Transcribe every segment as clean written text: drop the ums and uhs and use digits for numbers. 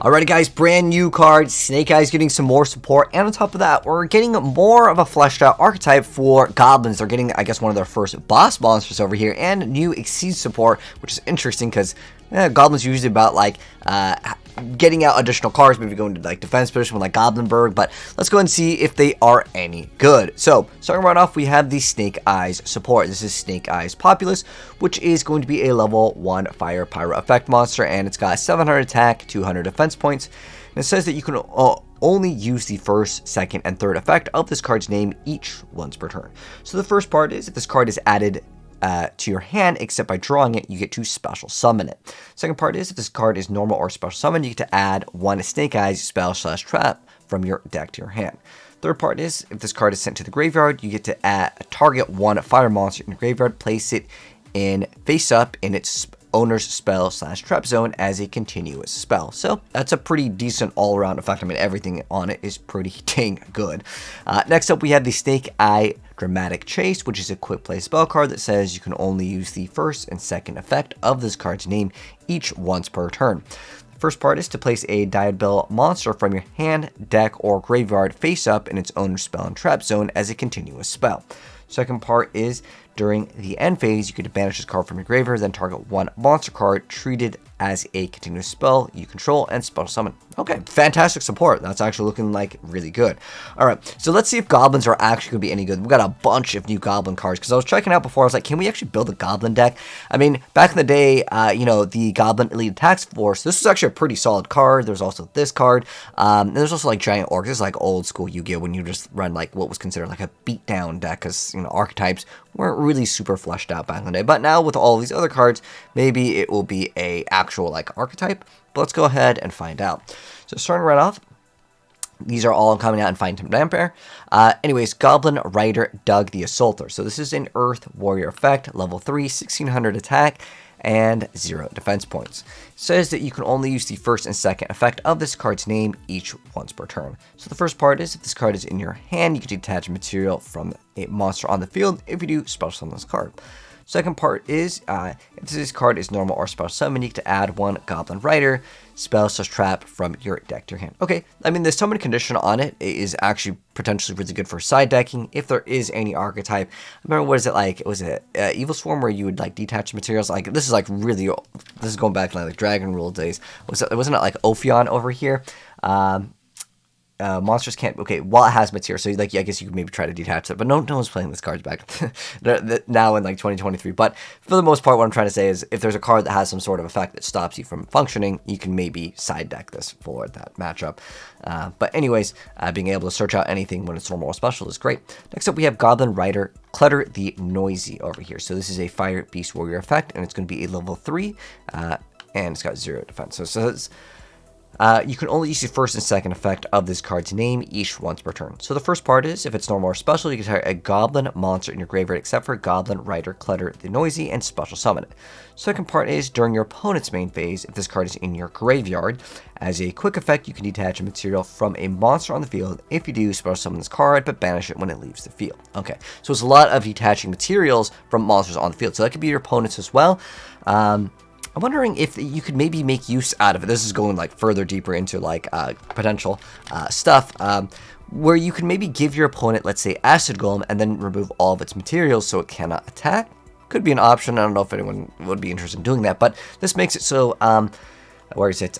Alrighty guys, brand new card, Snake Eyes getting some more support, and on top of that, we're getting more of a fleshed out archetype for goblins. They're getting, I guess, one of their first boss monsters over here, and new Exceed support, which is interesting because goblins are usually about like getting out additional cards, maybe going to like defense position with like Goblinberg, but let's go and see if they are any good. So starting right off, we have the Snake Eyes support. This is Snake Eyes Populous, which is going to be a level 1 fire pyro effect monster, and it's got 700 attack, 200 defense points, and it says that you can only use the first, second, and third effect of this card's name each once per turn. So the first part is if this card is added to your hand, except by drawing it, you get to special summon it. Second part is if this card is normal or special summon, you get to add one Snake Eyes spell/trap from your deck to your hand. Third part is if this card is sent to the graveyard, you get to target one fire monster in your graveyard, place it in face up in its owner's spell/trap zone as a continuous spell. So that's a pretty decent all-around effect. I mean, everything on it is pretty dang good. Next up, we have the Snake Eye Dramatic Chase, which is a quick play spell card that says you can only use the first and second effect of this card's name each once per turn. The first part is to place a Diabell monster from your hand, deck, or graveyard face up in its owner's spell and trap zone as a continuous spell. Second part is during the end phase, you get to banish this card from your graveyard, then target one monster card treated as a continuous spell you control and special summon. Okay, fantastic support. That's actually looking like really good. All right, so let's see if goblins are actually going to be any good. We've got a bunch of new goblin cards because I was checking out before. I was like, can we actually build a goblin deck? I mean, back in the day, you know, the Goblin Elite Task Force, this was actually a pretty solid card. There's also this card. And there's also like Giant Orcs. This is like old school Yu-Gi-Oh! When you just run like what was considered like a beatdown deck because, you know, archetypes weren't really super fleshed out back in the day. But now with all these other cards, maybe it will be a actual like archetype. But let's go ahead and find out. So starting right off, these are all coming out in Find Knightmare. Anyways, Goblin Rider Doug the Assaulter. So this is an Earth Warrior effect, level 3, 1600 attack, and 0 defense points. It says that you can only use the first and second effect of this card's name each once per turn. So the first part is if this card is in your hand, you can detach material from a monster on the field. If you do, special summon this card. Second part is if this card is normal or special summon, you get to add one Goblin Rider spell/trap from your deck to your hand. Okay, I mean the summon condition on it is actually potentially really good for side decking if there is any archetype. I remember, what is it like? Was it Evil Swarm where you would like detach materials? Like this is like really old. This is going back to like Dragon Rule days. Wasn't it like Ophion over here? Monsters can't. Okay, while it has material, so like I guess you could maybe try to detach it, but no one's playing this card back now in like 2023. But for the most part, what I'm trying to say is, if there's a card that has some sort of effect that stops you from functioning, you can maybe side deck this for that matchup. But anyways, being able to search out anything when it's normal or special is great. Next up, we have Goblin Rider Clutter the Noisy over here. So this is a Fire Beast Warrior effect, and it's going to be a level 3, and it's got 0 defense. So it's you can only use the first and second effect of this card's name each once per turn. So the first part is, if it's normal or special, you can target a goblin monster in your graveyard except for Goblin Rider Clutter the Noisy and special summon it. Second part is, during your opponent's main phase, if this card is in your graveyard, as a quick effect, you can detach a material from a monster on the field. If you do, special summon this card, but banish it when it leaves the field. Okay, so it's a lot of detaching materials from monsters on the field. So that could be your opponents as well. I'm wondering if you could maybe make use out of it. This is going like further deeper into like potential stuff where you can maybe give your opponent, let's say, Acid Golem, and then remove all of its materials so it cannot attack. Could be an option. I don't know if anyone would be interested in doing that, but this makes it so where is it?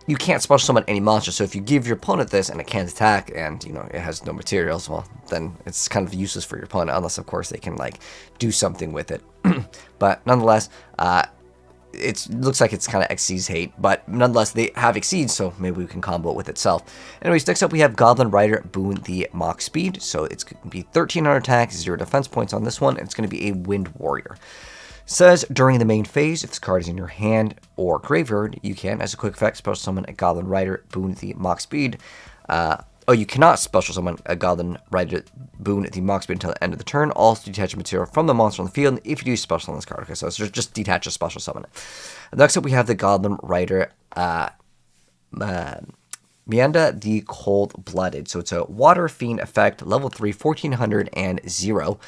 You can't special summon any monster. So if you give your opponent this and it can't attack, and you know it has no materials, well, then it's kind of useless for your opponent, unless of course they can like do something with it. But nonetheless, it looks like it's kind of Xyz hate, but nonetheless they have Exceed, so maybe we can combo it with itself. Anyways, next up we have Goblin Rider Boon the Mach Speed. So it's going to be 1300 attack, 0 defense points on this one, and it's going to be a Wind Warrior. Says during the main phase, if this card is in your hand or graveyard, you can, as a quick effect, special summon a Goblin Rider Boon the Mach Speed. You cannot special summon a Goblin Rider Boon the Mach Speed until the end of the turn. Also detach a material from the monster on the field. If you do, special summon this card. Okay, so it's just detach a special summon it. Next up, we have the Goblin Rider Mianda the Cold-Blooded. So it's a Water Fiend effect, level 3, 1400 and 0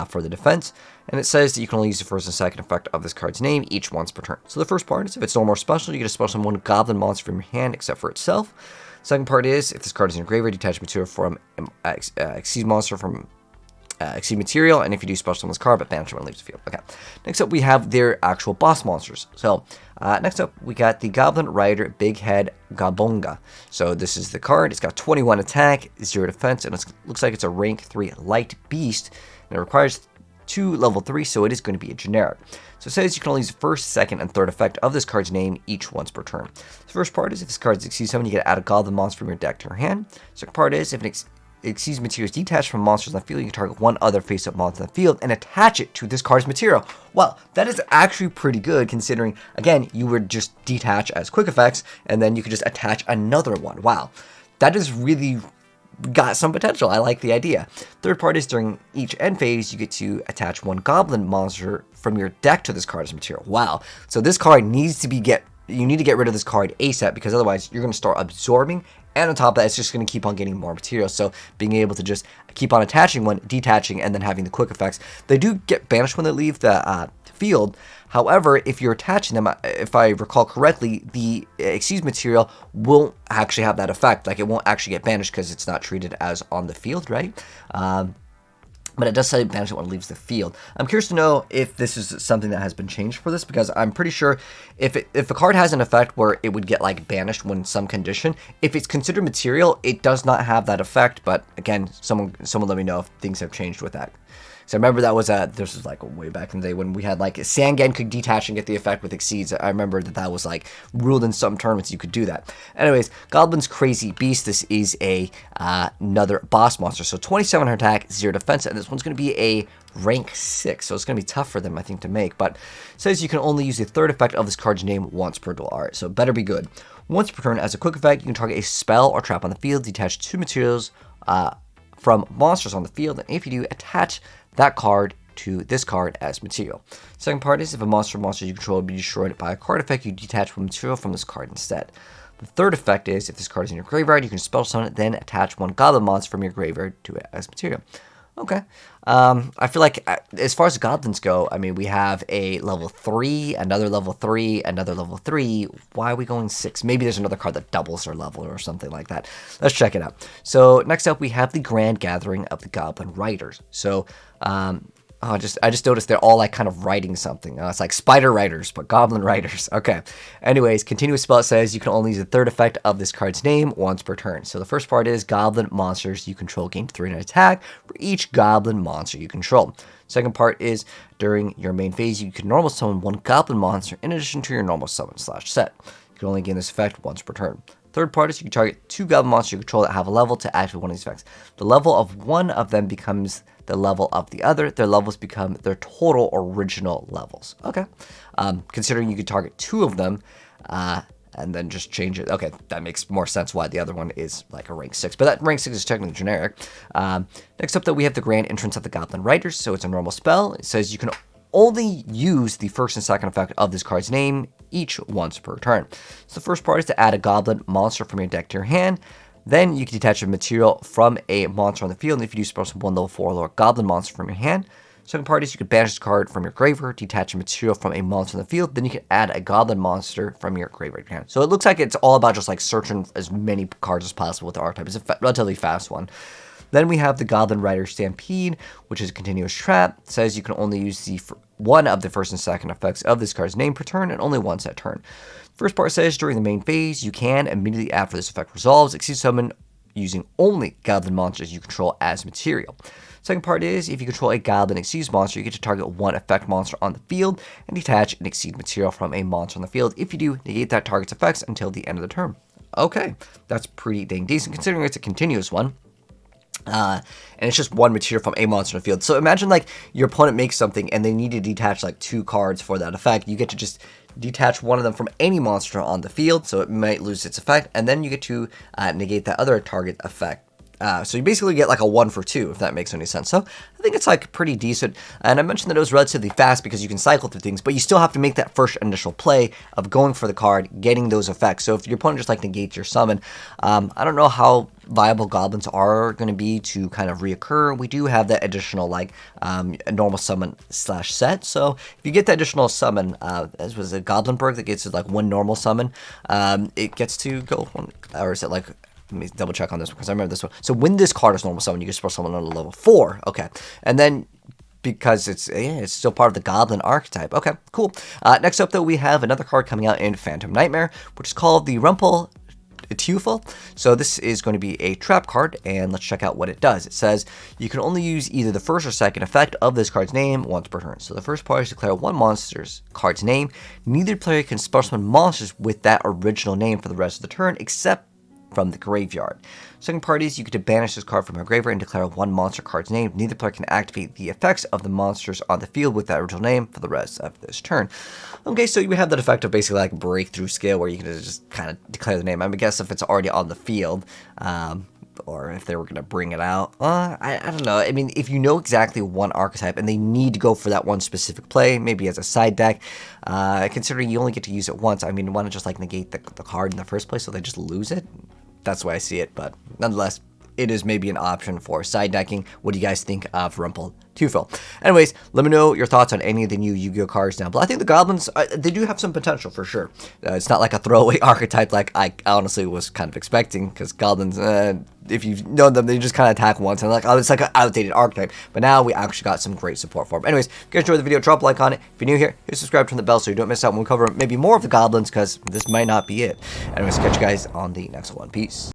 for the defense. And it says that you can only use the first and second effect of this card's name each once per turn. So the first part is if it's no more special, you get a special summon one goblin monster from your hand except for itself. Second part is if this card is in your graveyard, detach material from Exceed monster from Exceed material, and if you do special summon this card, but banish it when it leaves the field. Okay. Next up, we have their actual boss monsters. So next up, we got the Goblin Rider Big Head Gabonga. So this is the card. It's got 21 attack, 0 defense, and it looks like it's a rank 3 light beast, and it requires 2 level 3, so it is going to be a generic. So it says you can only use the first, second, and third effect of this card's name each once per turn. The first part is if this card exceeds summon, you get to add a goblin monster from your deck to your hand. Second part is if it exceeds materials detached from monsters on the field, you can target one other face-up monster on the field and attach it to this card's material. Well, that is actually pretty good considering, again, you would just detach as quick effects, and then you could just attach another one. Wow, that is really got some potential. I like the idea. Third part is during each end phase, you get to attach one goblin monster from your deck to this card's material. Wow, so this card needs to be you need to get rid of this card ASAP, because otherwise you're going to start absorbing, and on top of that, it's just going to keep on getting more material. So being able to just keep on attaching one, detaching, and then having the quick effects. They do get banished when they leave the field. However, if you're attaching them, if I recall correctly, the Exceed material won't actually have that effect. Like, it won't actually get banished because it's not treated as on the field, right? But it does say banish it when it leaves the field. I'm curious to know if this is something that has been changed for this, because I'm pretty sure if a card has an effect where it would get like banished when some condition, if it's considered material, it does not have that effect. But again, someone let me know if things have changed with that. So I remember that was this was like way back in the day when we had like Sangan could detach and get the effect with Exceeds. I remember that was like ruled in some tournaments you could do that. Anyways, Goblin's Crazy Beast. This is another boss monster. So 27 attack, 0 defense, and this one's going to be a rank 6. So it's going to be tough for them, I think, to make. But it says you can only use the third effect of this card's name once per duel. Alright, so it better be good. Once per turn, as a quick effect, you can target a spell or trap on the field, detach 2 materials from monsters on the field, and if you do, attach that card to this card as material. Second part is if a monster you control be destroyed by a card effect, you detach one material from this card instead. The third effect is if this card is in your graveyard, you can spell summon it, then attach one goblin monster from your graveyard to it as material. Okay. I feel like as far as the goblins go, I mean, we have a level 3, another level 3, another level 3. Why are we going 6? Maybe there's another card that doubles their level or something like that. Let's check it out. So next up, we have the Grand Gathering of the Goblin Riders. So I just noticed they're all like kind of writing something. It's like Spider Riders, but Goblin Riders. Okay. Anyways, continuous spell says you can only use the third effect of this card's name once per turn. So the first part is Goblin monsters you control gain 3 in attack for each Goblin monster you control. Second part is during your main phase, you can normal summon one Goblin monster in addition to your normal summon / set. You can only gain this effect once per turn. Third part is you can target 2 Goblin monsters you control that have a level to activate one of these effects. The level of one of them becomes the level of the other. Their levels become their total original levels. Okay. Considering you could target 2 of them and then just change it. Okay, that makes more sense why the other one is like a rank 6. But that rank 6 is technically generic. Next up, though, we have the Grand Entrance of the Goblin Riders. So it's a normal spell. It says you can only use the first and second effect of this card's name each once per turn. So the first part is to add a goblin monster from your deck to your hand. Then you can detach a material from a monster on the field, and if you do special one level 4 or lower goblin monster from your hand. Second part is you can banish the card from your graveyard, detach a material from a monster on the field, then you can add a goblin monster from your graveyard hand. So it looks like it's all about just like searching as many cards as possible with the archetype. It's a relatively fast one. Then we have the Goblin Rider Stampede, which is a continuous trap. It says you can only use the one of the first and second effects of this card's name per turn, and only once at turn. First part says during the main phase, you can, immediately after this effect resolves, Exceed summon using only Goblin monsters you control as material. Second part is, if you control a Goblin Exceed monster, you get to target one effect monster on the field and detach an Exceed material from a monster on the field. If you do, negate that target's effects until the end of the turn. Okay, that's pretty dang decent considering it's a continuous one. And it's just one material from a monster in the field. So imagine like your opponent makes something and they need to detach like 2 cards for that effect. You get to just detach one of them from any monster on the field, so it might lose its effect, and then you get to negate that other target effect So you basically get like a 1 for 2, if that makes any sense. So I think it's like pretty decent. And I mentioned that it was relatively fast because you can cycle through things, but you still have to make that first initial play of going for the card, getting those effects. So if your opponent just like negates your summon, I don't know how viable goblins are going to be to kind of reoccur. We do have that additional like a normal summon / set. So if you get the additional summon, as was a Goblin Berg that gets like 1 normal summon, it gets to go 1, or is it like, let me double check on this because I remember this one. So when this card is normal summon, you can spell someone on a level 4. Okay. And then because it's still part of the Goblin archetype. Okay, cool. Next up, though, we have another card coming out in Phantom Knightmare, which is called the Rumple Teufel. So this is going to be a trap card, and let's check out what it does. It says you can only use either the first or second effect of this card's name once per turn. So the first part is declare one monster's card's name. Neither player can spell summon monsters with that original name for the rest of the turn, except from the graveyard. Second part is you get to banish this card from your graveyard and declare one monster card's name. Neither player can activate the effects of the monsters on the field with that original name for the rest of this turn. Okay, so you have that effect of basically like breakthrough skill where you can just kind of declare the name. I guess if it's already on the field, or if they were going to bring it out. I don't know. I mean, if you know exactly one archetype and they need to go for that one specific play, maybe as a side deck, considering you only get to use it once, I mean, why not just like negate the card in the first place so they just lose it? That's the way I see it, but nonetheless, it is maybe an option for side decking. What do you guys think of Rumple Teufel? Anyways, let me know your thoughts on any of the new Yu-Gi-Oh cards down below. I think the goblins, they do have some potential for sure. It's not like a throwaway archetype like I honestly was kind of expecting, because goblins, if you know them, they just kind of attack once and like, oh, it's like an outdated archetype. But now we actually got some great support for them. Anyways, if you guys enjoyed the video, drop a like on it. If you're new here, hit subscribe, turn the bell so you don't miss out when we cover maybe more of the goblins, because this might not be it. Anyways, catch you guys on the next one. Peace.